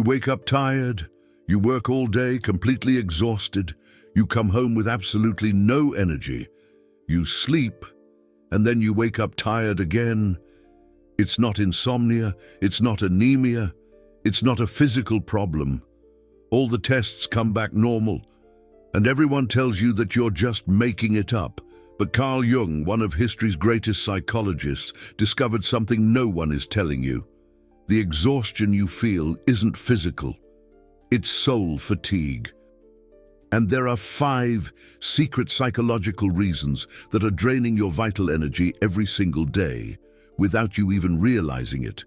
You wake up tired, you work all day completely exhausted, you come home with absolutely no energy, you sleep, and then you wake up tired again. It's not insomnia, it's not anemia, it's not a physical problem. All the tests come back normal, and everyone tells you that you're just making it up. But Carl Jung, one of history's greatest psychologists, discovered something no one is telling you. The exhaustion you feel isn't physical, it's soul fatigue. And there are 5 secret psychological reasons that are draining your vital energy every single day without you even realizing it.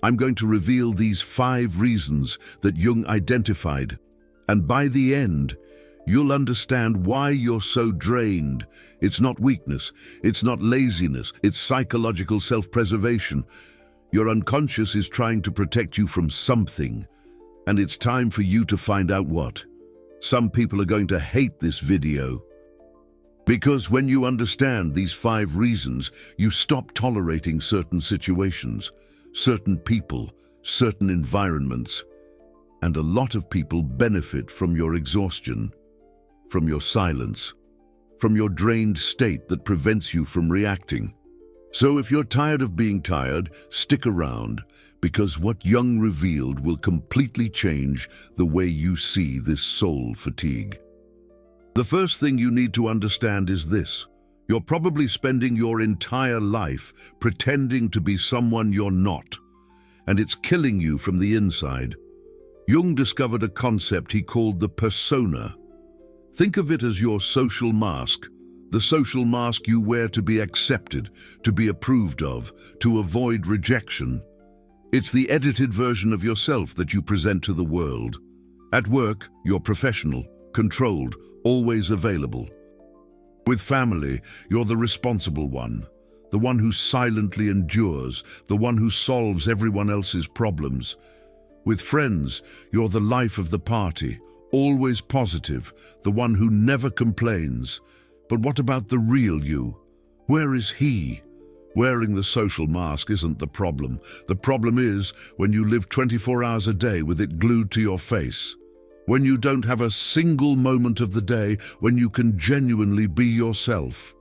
I'm going to reveal these 5 reasons that Jung identified, and by the end, you'll understand why you're so drained. It's not weakness, it's not laziness, it's psychological self-preservation. Your unconscious is trying to protect you from something, and it's time for you to find out what. Some people are going to hate this video, because when you understand these 5 reasons, you stop tolerating certain situations, certain people, certain environments, and a lot of people benefit from your exhaustion, from your silence, from your drained state that prevents you from reacting. So if you're tired of being tired, stick around, because what Jung revealed will completely change the way you see this soul fatigue. The first thing you need to understand is this. You're probably spending your entire life pretending to be someone you're not, and it's killing you from the inside. Jung discovered a concept he called the persona. Think of it as your social mask, the social mask you wear to be accepted, to be approved of, to avoid rejection. It's the edited version of yourself that you present to the world. At work, you're professional, controlled, always available. With family, you're the responsible one, the one who silently endures, the one who solves everyone else's problems. With friends, you're the life of the party, always positive, the one who never complains. But what about the real you? Where is he? Wearing the social mask isn't the problem. The problem is when you live 24 hours a day with it glued to your face. When you don't have a single moment of the day when you can genuinely be yourself.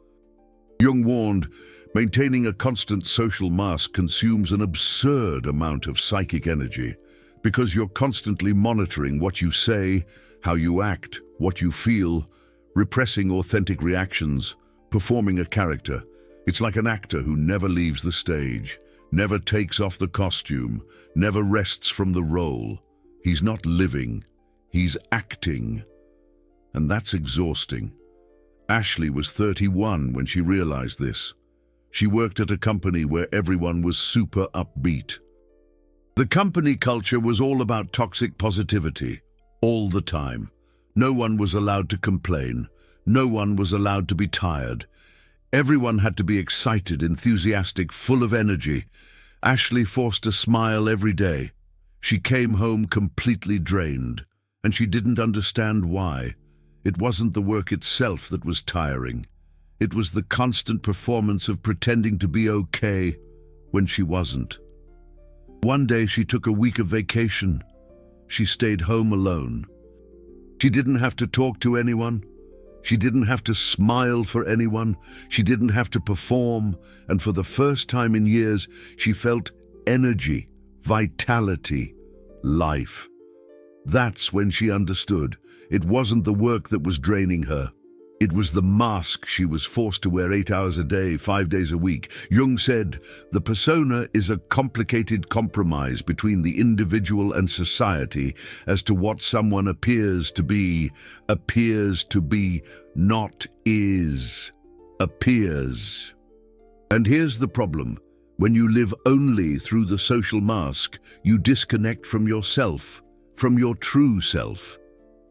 Jung warned, maintaining a constant social mask consumes an absurd amount of psychic energy, because you're constantly monitoring what you say, how you act, what you feel, repressing authentic reactions, performing a character. It's like an actor who never leaves the stage, never takes off the costume, never rests from the role. He's not living, he's acting. And that's exhausting. Ashley was 31 when she realized this. She worked at a company where everyone was super upbeat. The company culture was all about toxic positivity, all the time. No one was allowed to complain. No one was allowed to be tired. Everyone had to be excited, enthusiastic, full of energy. Ashley forced a smile every day. She came home completely drained, and she didn't understand why. It wasn't the work itself that was tiring. It was the constant performance of pretending to be okay when she wasn't. One day she took a week of vacation. She stayed home alone. She didn't have to talk to anyone. She didn't have to smile for anyone. She didn't have to perform. And for the first time in years, she felt energy, vitality, life. That's when she understood. It wasn't the work that was draining her. It was the mask she was forced to wear 8 hours a day, 5 days a week. Jung said, the persona is a complicated compromise between the individual and society as to what someone appears to be, not is, appears. And here's the problem. When you live only through the social mask, you disconnect from yourself, from your true self.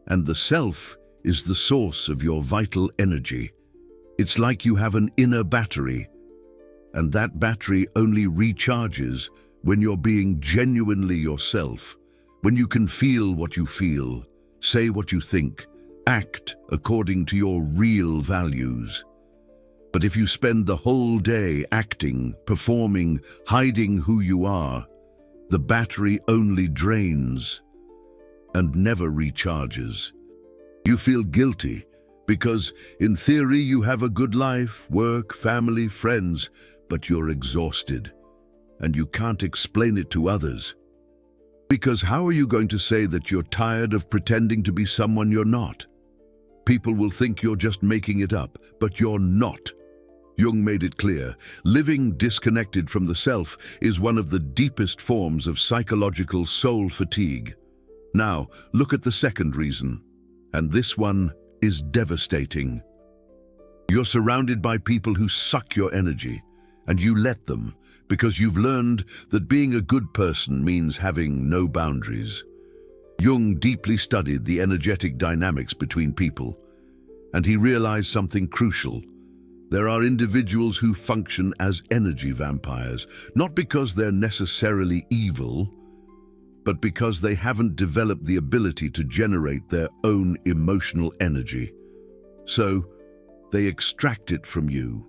And the self is the source of your vital energy. It's like you have an inner battery, and that battery only recharges when you're being genuinely yourself, when you can feel what you feel, say what you think, act according to your real values. But if you spend the whole day acting, performing, hiding who you are, the battery only drains. and never recharges. You feel guilty because, in theory, you have a good life, work, family, friends, but you're exhausted, and you can't explain it to others. Because how are you going to say that you're tired of pretending to be someone you're not? People will think you're just making it up, but you're not. Jung made it clear, living disconnected from the self is one of the deepest forms of psychological soul fatigue. Now, look at the second reason, and this one is devastating. You're surrounded by people who suck your energy, and you let them, because you've learned that being a good person means having no boundaries. Jung deeply studied the energetic dynamics between people, and he realized something crucial. There are individuals who function as energy vampires, not because they're necessarily evil, but because they haven't developed the ability to generate their own emotional energy. So, they extract it from you.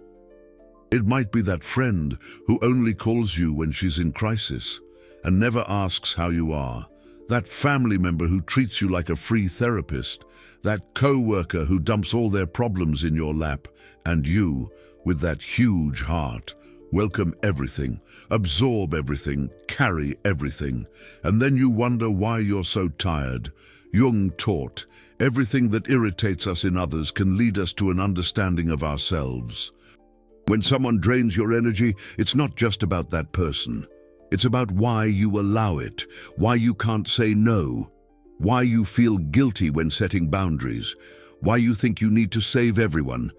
It might be that friend who only calls you when she's in crisis and never asks how you are. That family member who treats you like a free therapist. That co-worker who dumps all their problems in your lap. And you, with that huge heart, welcome everything, absorb everything, carry everything. And then you wonder why you're so tired. Jung taught, everything that irritates us in others can lead us to an understanding of ourselves. When someone drains your energy, it's not just about that person. It's about why you allow it, why you can't say no, why you feel guilty when setting boundaries, why you think you need to save everyone.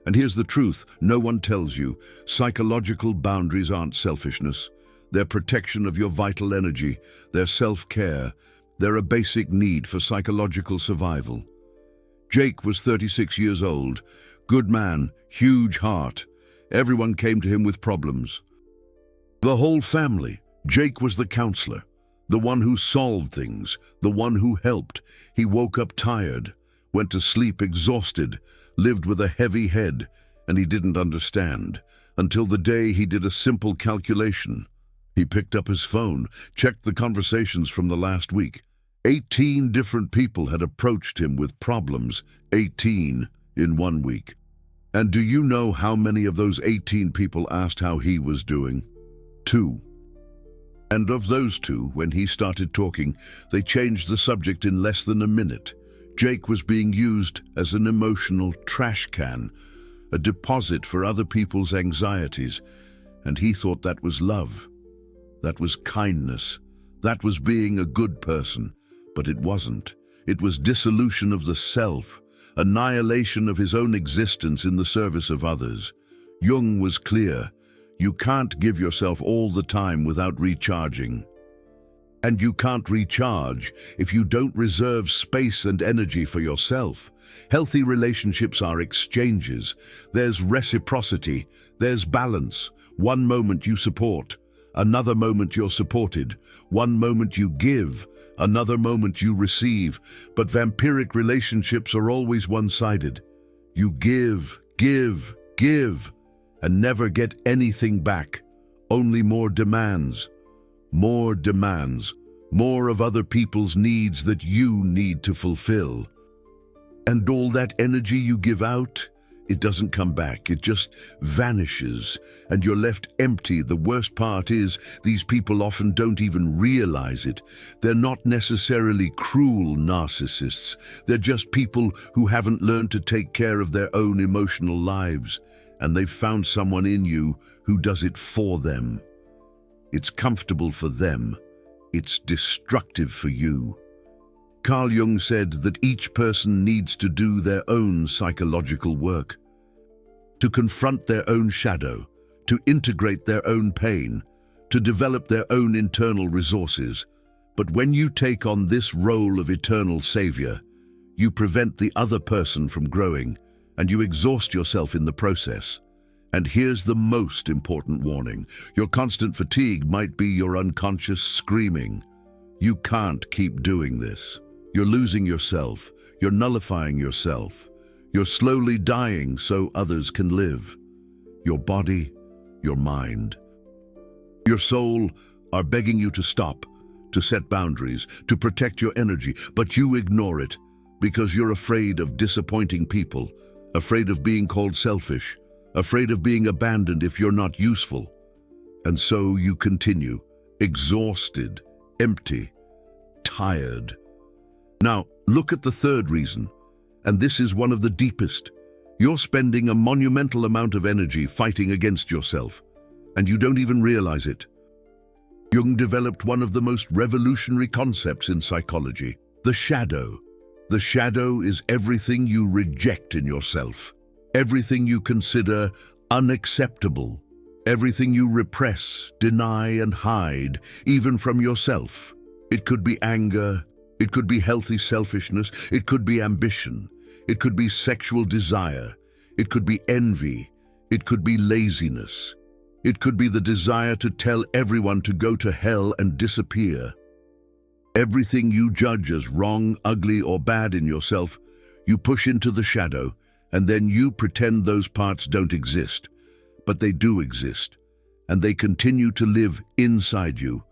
And here's the truth, no one tells you. Psychological boundaries aren't selfishness. They're protection of your vital energy. They're self-care. They're a basic need for psychological survival. Jake was 36 years old. Good man, huge heart. Everyone came to him with problems. The whole family. Jake was the counselor, the one who solved things, the one who helped. He woke up tired, went to sleep exhausted, lived with a heavy head, and he didn't understand, until the day he did a simple calculation. He picked up his phone, checked the conversations from the last week. 18 different people had approached him with problems, 18 in 1 week. And do you know how many of those 18 people asked how he was doing? 2. And of those 2, when he started talking, they changed the subject in less than a minute. Jake was being used as an emotional trash can, a deposit for other people's anxieties, and he thought that was love. That was kindness. That was being a good person. But it wasn't. It was dissolution of the self, annihilation of his own existence in the service of others. Jung was clear. You can't give yourself all the time without recharging. And you can't recharge if you don't reserve space and energy for yourself. Healthy relationships are exchanges. There's reciprocity. There's balance. One moment you support, another moment you're supported. One moment you give, another moment you receive. But vampiric relationships are always one-sided. You give, give, give, and never get anything back. Only more demands. More demands. More of other people's needs that you need to fulfill. And all that energy you give out, it doesn't come back. It just vanishes, and you're left empty. The worst part is, these people often don't even realize it. They're not necessarily cruel narcissists. They're just people who haven't learned to take care of their own emotional lives, and they've found someone in you who does it for them. It's comfortable for them. It's destructive for you. Carl Jung said that each person needs to do their own psychological work, to confront their own shadow, to integrate their own pain, to develop their own internal resources. But when you take on this role of eternal savior, you prevent the other person from growing, and you exhaust yourself in the process. And here's the most important warning. Your constant fatigue might be your unconscious screaming. You can't keep doing this. You're losing yourself. You're nullifying yourself. You're slowly dying so others can live. Your body, your mind, your soul are begging you to stop to set boundaries, to protect your energy, but you ignore it because you're afraid of disappointing people, afraid of being called selfish, afraid of being abandoned if you're not useful. And so you continue, exhausted, empty, tired. Now, look at the third reason, and this is one of the deepest. You're spending a monumental amount of energy fighting against yourself, and you don't even realize it. Jung developed one of the most revolutionary concepts in psychology, the shadow. The shadow is everything you reject in yourself, everything you consider unacceptable, everything you repress, deny, and hide, even from yourself. It could be anger, it could be healthy selfishness, it could be ambition, it could be sexual desire, it could be envy, it could be laziness. It could be the desire to tell everyone to go to hell and disappear. Everything you judge as wrong, ugly, or bad in yourself, you push into the shadow, and then you pretend those parts don't exist. But they do exist, and they continue to live inside you,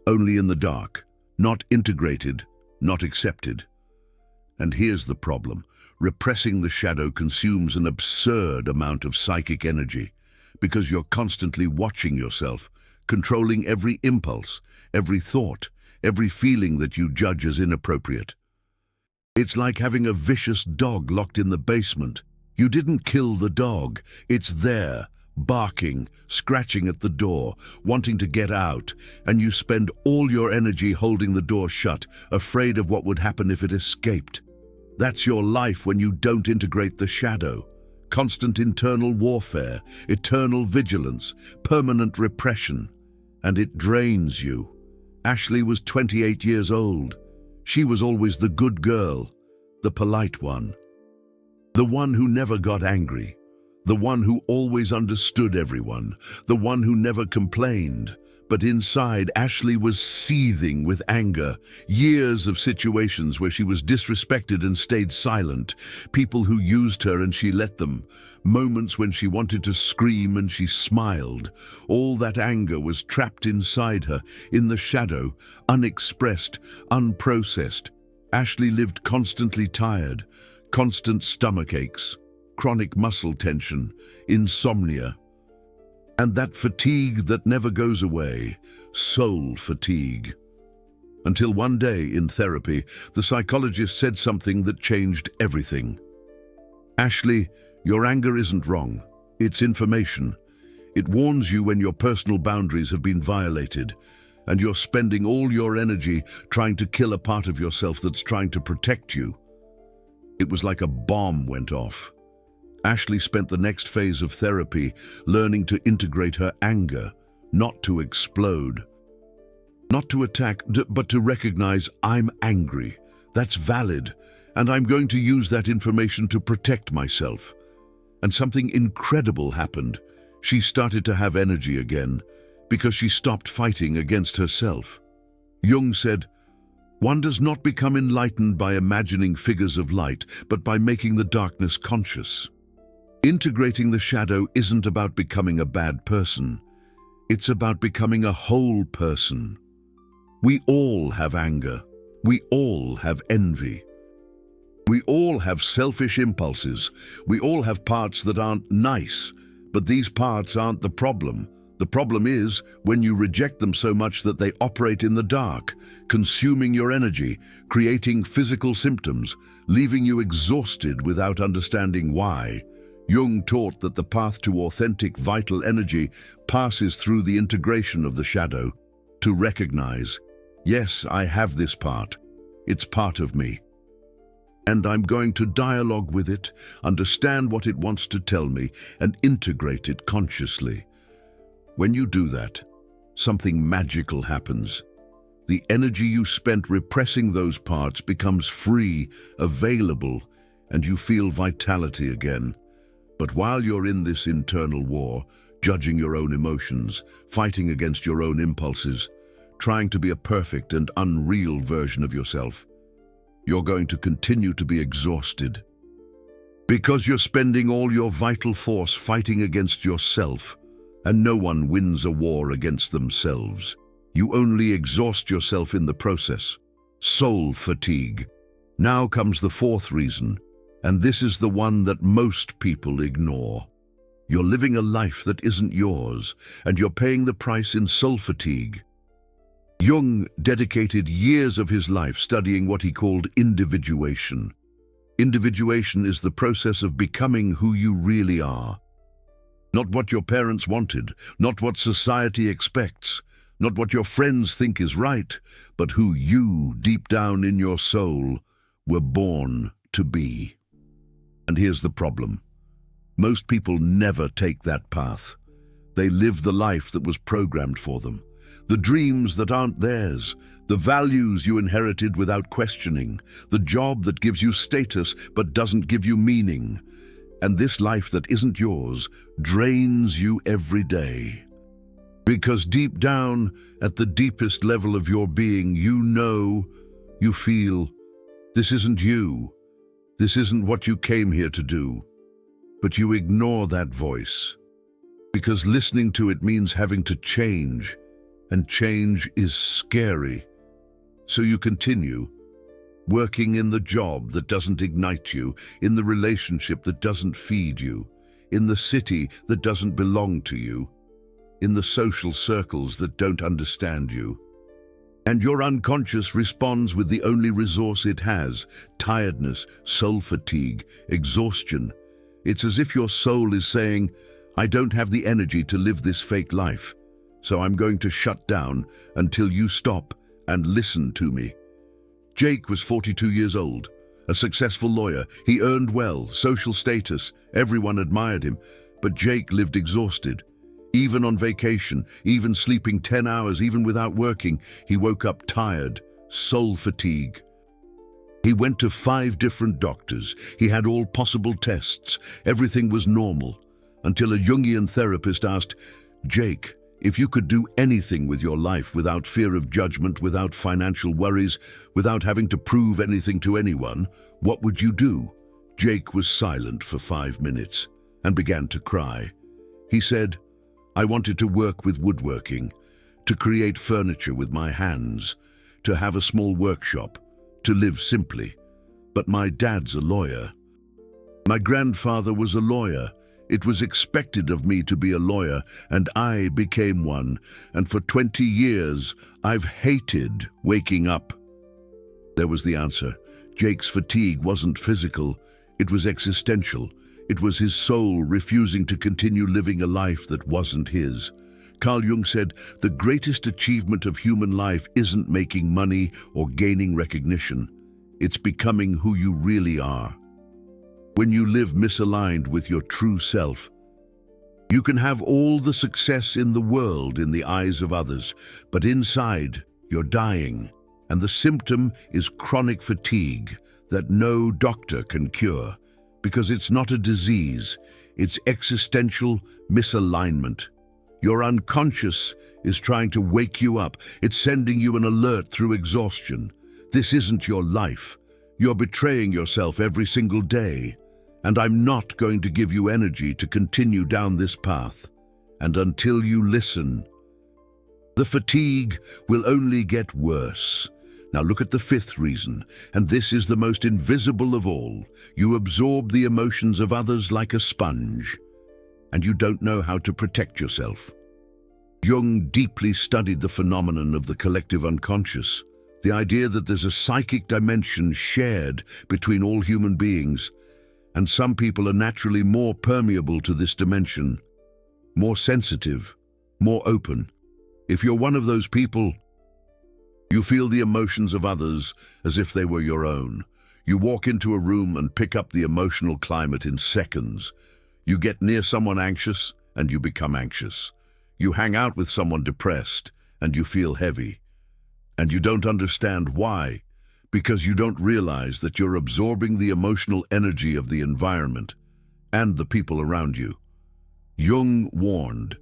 only in the dark, not integrated, not accepted. And here's the problem. Repressing the shadow consumes an absurd amount of psychic energy, because you're constantly watching yourself, controlling every impulse, every thought, every feeling that you judge as inappropriate. It's like having a vicious dog locked in the basement. You didn't kill the dog. It's there, barking, scratching at the door, wanting to get out, and you spend all your energy holding the door shut, afraid of what would happen if it escaped. That's your life when you don't integrate the shadow. Constant internal warfare, eternal vigilance, permanent repression, and it drains you. Ashley was 28 years old. She was always the good girl, the polite one, the one who never got angry, the one who always understood everyone, the one who never complained. But inside, Ashley was seething with anger. Years of situations where she was disrespected and stayed silent. People who used her and she let them. Moments when she wanted to scream and she smiled. All that anger was trapped inside her, in the shadow, unexpressed, unprocessed. Ashley lived constantly tired, constant stomach aches, chronic muscle tension, insomnia. And that fatigue that never goes away, soul fatigue. Until one day in therapy, the psychologist said something that changed everything. Ashley, your anger isn't wrong. It's information. It warns you when your personal boundaries have been violated, and you're spending all your energy trying to kill a part of yourself that's trying to protect you. It was like a bomb went off. Ashley spent the next phase of therapy learning to integrate her anger, not to explode, not to attack, but to recognize, I'm angry. That's valid, and I'm going to use that information to protect myself. And something incredible happened. She started to have energy again because she stopped fighting against herself. Jung said, one does not become enlightened by imagining figures of light, but by making the darkness conscious. Integrating the shadow isn't about becoming a bad person. It's about becoming a whole person. We all have anger. We all have envy. We all have selfish impulses. We all have parts that aren't nice, but these parts aren't the problem. The problem is when you reject them so much that they operate in the dark, consuming your energy, creating physical symptoms, leaving you exhausted without understanding why. Jung taught that the path to authentic, vital energy passes through the integration of the shadow, to recognize, yes, I have this part. It's part of me. And I'm going to dialogue with it, understand what it wants to tell me, and integrate it consciously. When you do that, something magical happens. The energy you spent repressing those parts becomes free, available, and you feel vitality again. But while you're in this internal war, judging your own emotions, fighting against your own impulses, trying to be a perfect and unreal version of yourself, you're going to continue to be exhausted. Because you're spending all your vital force fighting against yourself, and no one wins a war against themselves. You only exhaust yourself in the process. Soul fatigue. Now comes the fourth reason, and this is the one that most people ignore. You're living a life that isn't yours, and you're paying the price in soul fatigue. Jung dedicated years of his life studying what he called individuation. Individuation is the process of becoming who you really are. Not what your parents wanted, not what society expects, not what your friends think is right, but who you, deep down in your soul, were born to be. And here's the problem. Most people never take that path. They live the life that was programmed for them, the dreams that aren't theirs, the values you inherited without questioning, the job that gives you status but doesn't give you meaning. And this life that isn't yours drains you every day. Because deep down, at the deepest level of your being, you know, you feel, this isn't you. This isn't what you came here to do. But you ignore that voice. Because listening to it means having to change, and change is scary. So you continue, working in the job that doesn't ignite you, in the relationship that doesn't feed you, in the city that doesn't belong to you, in the social circles that don't understand you. And your unconscious responds with the only resource it has, tiredness, soul fatigue, exhaustion. It's as if your soul is saying, I don't have the energy to live this fake life, so I'm going to shut down until you stop and listen to me. Jake was 42 years old, a successful lawyer. He earned well, social status, everyone admired him, but Jake lived exhausted. Even on vacation, even sleeping 10 hours, even without working, he woke up tired, soul fatigue. He went to 5 different doctors. He had all possible tests. Everything was normal, until a Jungian therapist asked, Jake, if you could do anything with your life without fear of judgment, without financial worries, without having to prove anything to anyone, what would you do? Jake was silent for 5 minutes and began to cry. He said, I wanted to work with woodworking, to create furniture with my hands, to have a small workshop, to live simply. But my dad's a lawyer. My grandfather was a lawyer. It was expected of me to be a lawyer, and I became one. And for 20 years, I've hated waking up. There was the answer. Jake's fatigue wasn't physical. It was existential. It was his soul refusing to continue living a life that wasn't his. Carl Jung said, the greatest achievement of human life isn't making money or gaining recognition. It's becoming who you really are. When you live misaligned with your true self, you can have all the success in the world in the eyes of others, but inside, you're dying, and the symptom is chronic fatigue that no doctor can cure, because it's not a disease, it's existential misalignment. Your unconscious is trying to wake you up. It's sending you an alert through exhaustion. This isn't your life. You're betraying yourself every single day. And I'm not going to give you energy to continue down this path. And until you listen, the fatigue will only get worse. Now look at the 5th reason, and this is the most invisible of all. You absorb the emotions of others like a sponge, and you don't know how to protect yourself. Jung deeply studied the phenomenon of the collective unconscious, the idea that there's a psychic dimension shared between all human beings, and some people are naturally more permeable to this dimension, more sensitive, more open. If you're one of those people, you feel the emotions of others as if they were your own. You walk into a room and pick up the emotional climate in seconds. You get near someone anxious and you become anxious. You hang out with someone depressed and you feel heavy. And you don't understand why, because you don't realize that you're absorbing the emotional energy of the environment and the people around you. Jung warned,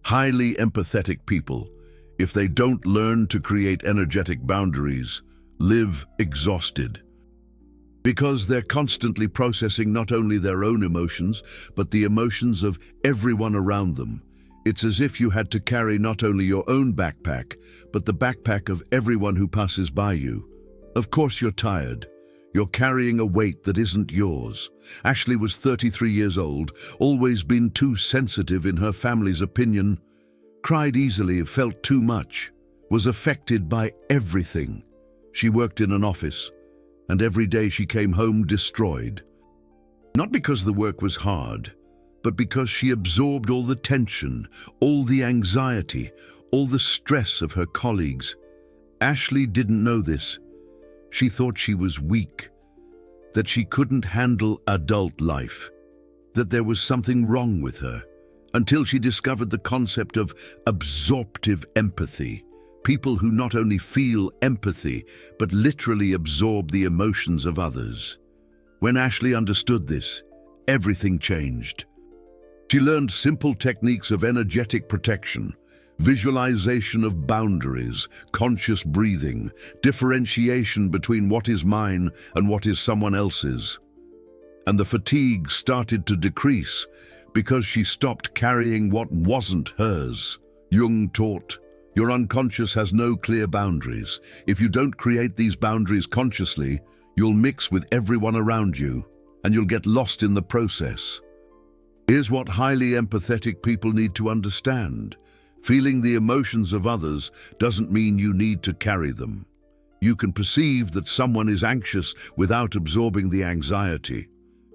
highly empathetic people, if they don't learn to create energetic boundaries, live exhausted. Because they're constantly processing not only their own emotions, but the emotions of everyone around them. It's as if you had to carry not only your own backpack, but the backpack of everyone who passes by you. Of course you're tired. You're carrying a weight that isn't yours. Ashley was 33 years old, always been too sensitive in her family's opinion, cried easily, felt too much, was affected by everything. She worked in an office, and every day she came home destroyed. Not because the work was hard, but because she absorbed all the tension, all the anxiety, all the stress of her colleagues. Ashley didn't know this. She thought she was weak, that she couldn't handle adult life, that there was something wrong with her, until she discovered the concept of absorptive empathy. People who not only feel empathy, but literally absorb the emotions of others. When Ashley understood this, everything changed. She learned simple techniques of energetic protection, visualization of boundaries, conscious breathing, differentiation between what is mine and what is someone else's. And the fatigue started to decrease because she stopped carrying what wasn't hers. Jung taught, your unconscious has no clear boundaries. If you don't create these boundaries consciously, you'll mix with everyone around you, and you'll get lost in the process. Here's what highly empathetic people need to understand. Feeling the emotions of others doesn't mean you need to carry them. You can perceive that someone is anxious without absorbing the anxiety.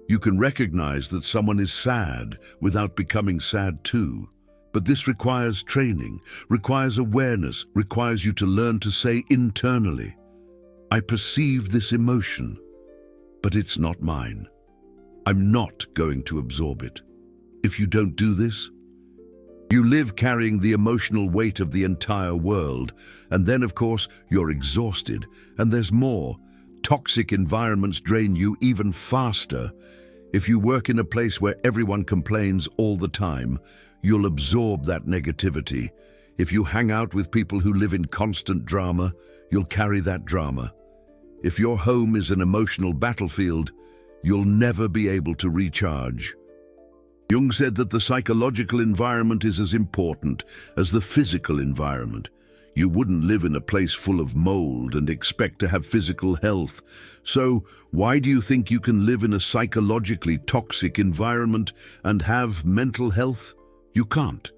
You can recognize that someone is sad without becoming sad too. But this requires training, requires awareness, requires you to learn to say internally, I perceive this emotion, but it's not mine. I'm not going to absorb it. If you don't do this, you live carrying the emotional weight of the entire world, and then, of course, you're exhausted, and there's more. Toxic environments drain you even faster. If you work in a place where everyone complains all the time, you'll absorb that negativity. If you hang out with people who live in constant drama, you'll carry that drama. If your home is an emotional battlefield, you'll never be able to recharge. Jung said that the psychological environment is as important as the physical environment. You wouldn't live in a place full of mold and expect to have physical health. So why do you think you can live in a psychologically toxic environment and have mental health? You can't.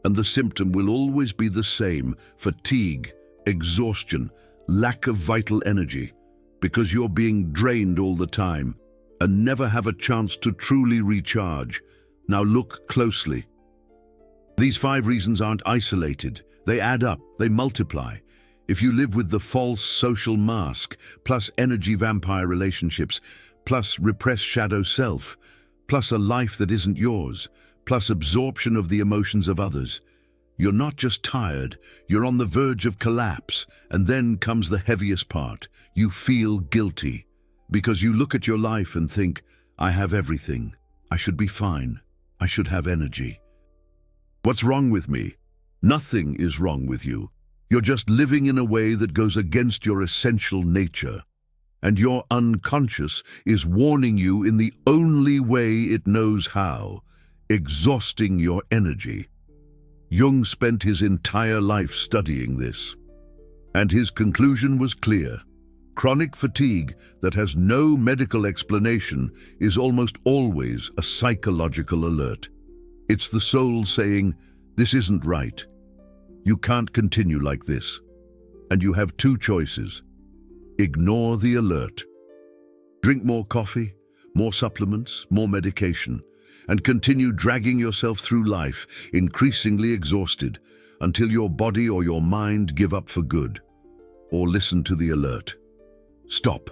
And the symptom will always be the same: fatigue, exhaustion, lack of vital energy, because you're being drained all the time and never have a chance to truly recharge. Now look closely. These 5 reasons aren't isolated. They add up, they multiply. If you live with the false social mask, plus energy vampire relationships, plus repressed shadow self, plus a life that isn't yours, plus absorption of the emotions of others, you're not just tired, you're on the verge of collapse. And then comes the heaviest part. You feel guilty, because you look at your life and think, I have everything. I should be fine. I should have energy. What's wrong with me? Nothing is wrong with you. You're just living in a way that goes against your essential nature. And your unconscious is warning you in the only way it knows how, exhausting your energy. Jung spent his entire life studying this, and his conclusion was clear. Chronic fatigue that has no medical explanation is almost always a psychological alert. It's the soul saying, this isn't right. You can't continue like this. And you have 2 choices. Ignore the alert. Drink more coffee, more supplements, more medication, and continue dragging yourself through life, increasingly exhausted, until your body or your mind give up for good. Or listen to the alert. Stop.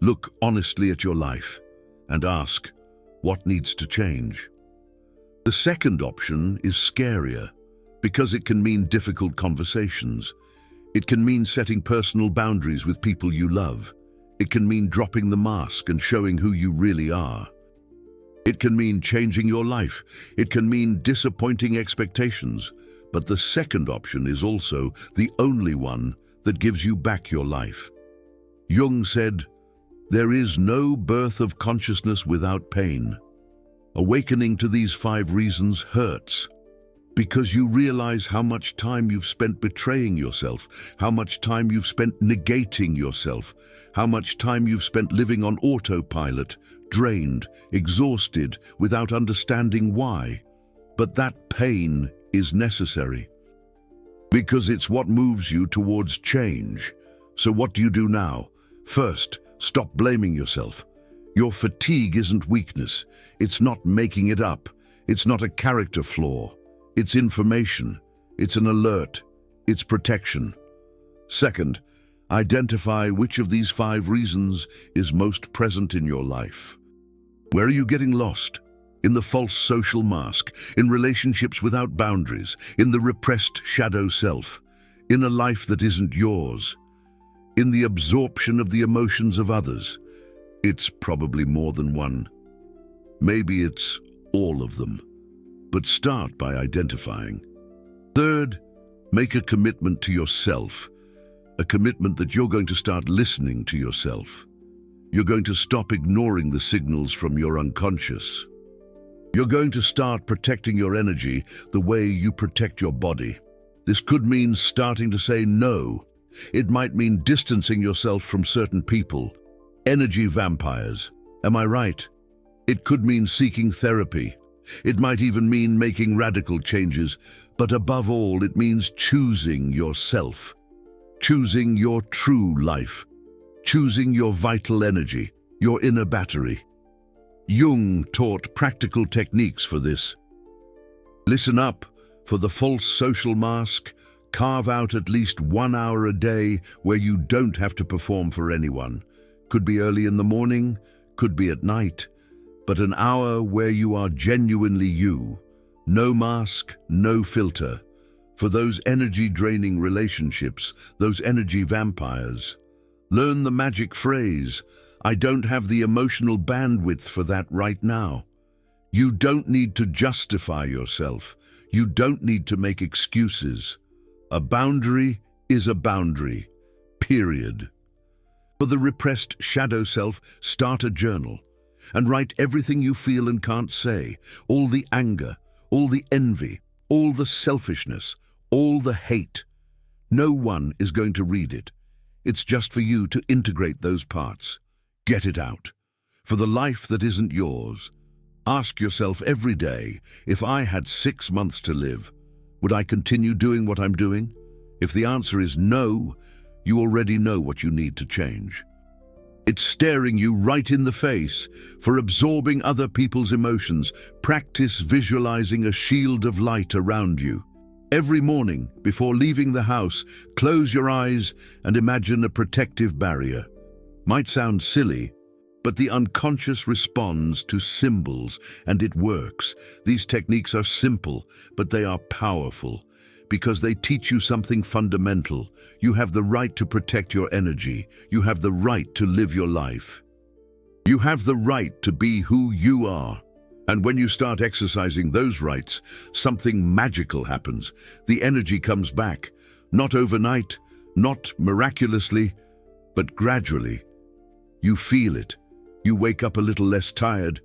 Look honestly at your life and ask, what needs to change? The second option is scarier because it can mean difficult conversations. It can mean setting personal boundaries with people you love. It can mean dropping the mask and showing who you really are. It can mean changing your life. It can mean disappointing expectations. But the second option is also the only one that gives you back your life. Jung said, there is no birth of consciousness without pain. Awakening to these 5 reasons hurts. Because you realize how much time you've spent betraying yourself, how much time you've spent negating yourself, how much time you've spent living on autopilot, drained, exhausted, without understanding why. But that pain is necessary, because it's what moves you towards change. So what do you do now? First, stop blaming yourself. Your fatigue isn't weakness. It's not making it up. It's not a character flaw. It's information. It's an alert. It's protection. Second, identify which of these 5 reasons is most present in your life. Where are you getting lost? In the false social mask, in relationships without boundaries, in the repressed shadow self, in a life that isn't yours, in the absorption of the emotions of others. It's probably more than one. Maybe it's all of them. But start by identifying. Third, make a commitment to yourself, a commitment that you're going to start listening to yourself. You're going to stop ignoring the signals from your unconscious. You're going to start protecting your energy the way you protect your body. This could mean starting to say no. It might mean distancing yourself from certain people. Energy vampires. Am I right? It could mean seeking therapy. It might even mean making radical changes. But above all, it means choosing yourself. Choosing your true life. Choosing your vital energy, your inner battery. Jung taught practical techniques for this. Listen up. For the false social mask, carve out at least 1 hour a day where you don't have to perform for anyone. Could be early in the morning, could be at night, but an hour where you are genuinely you. No mask, no filter. For those energy-draining relationships, those energy vampires. Learn the magic phrase, I don't have the emotional bandwidth for that right now. You don't need to justify yourself. You don't need to make excuses. A boundary is a boundary, period. For the repressed shadow self, start a journal and write everything you feel and can't say, all the anger, all the envy, all the selfishness, all the hate. No one is going to read it. It's just for you to integrate those parts. Get it out. For the life that isn't yours, ask yourself every day, if I had 6 months to live, would I continue doing what I'm doing? If the answer is no, you already know what you need to change. It's staring you right in the face. For absorbing other people's emotions, practice visualizing a shield of light around you. Every morning, before leaving the house, close your eyes and imagine a protective barrier. Might sound silly, but the unconscious responds to symbols, and it works. These techniques are simple, but they are powerful, because they teach you something fundamental. You have the right to protect your energy. You have the right to live your life. You have the right to be who you are. And when you start exercising those rights, something magical happens. The energy comes back, not overnight, not miraculously, but gradually. You feel it. You wake up a little less tired.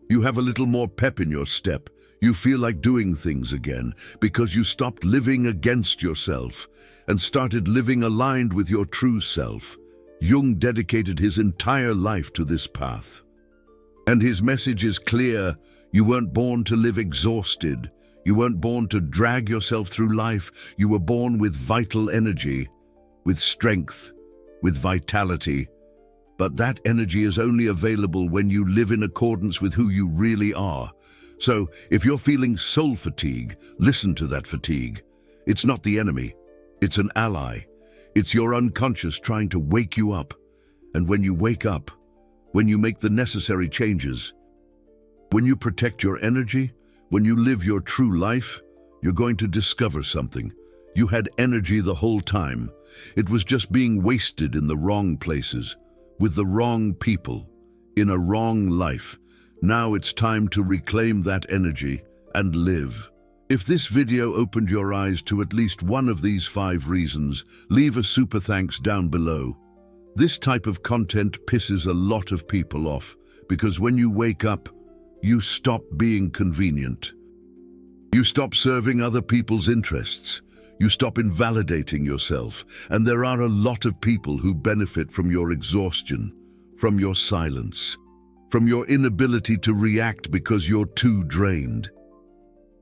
You have a little more pep in your step. You feel like doing things again because you stopped living against yourself and started living aligned with your true self. Jung dedicated his entire life to this path. And his message is clear. You weren't born to live exhausted. You weren't born to drag yourself through life. You were born with vital energy, with strength, with vitality. But that energy is only available when you live in accordance with who you really are. So, if you're feeling soul fatigue, listen to that fatigue. It's not the enemy. It's an ally. It's your unconscious trying to wake you up. And when you wake up, when you make the necessary changes, when you protect your energy, when you live your true life, you're going to discover something. You had energy the whole time. It was just being wasted in the wrong places, with the wrong people, in a wrong life. Now it's time to reclaim that energy and live. If this video opened your eyes to at least one of these 5 reasons, leave a super thanks down below. This type of content pisses a lot of people off because when you wake up, you stop being convenient. You stop serving other people's interests. You stop invalidating yourself. And there are a lot of people who benefit from your exhaustion, from your silence, from your inability to react because you're too drained.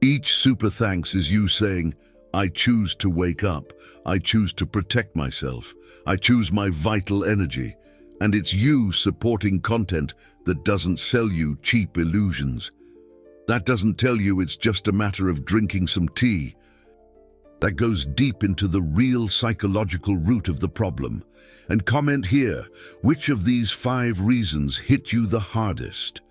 Each super thanks is you saying, I choose to wake up. I choose to protect myself. I choose my vital energy. And it's you supporting content that doesn't sell you cheap illusions. That doesn't tell you it's just a matter of drinking some tea. That goes deep into the real psychological root of the problem. And comment here, which of these 5 reasons hit you the hardest?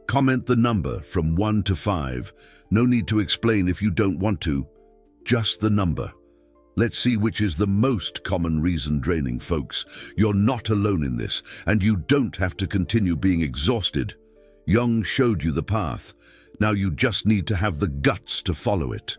Comment the number from 1 to 5. No need to explain if you don't want to. Just the number. Let's see which is the most common reason draining, folks. You're not alone in this, and you don't have to continue being exhausted. Jung showed you the path. Now you just need to have the guts to follow it.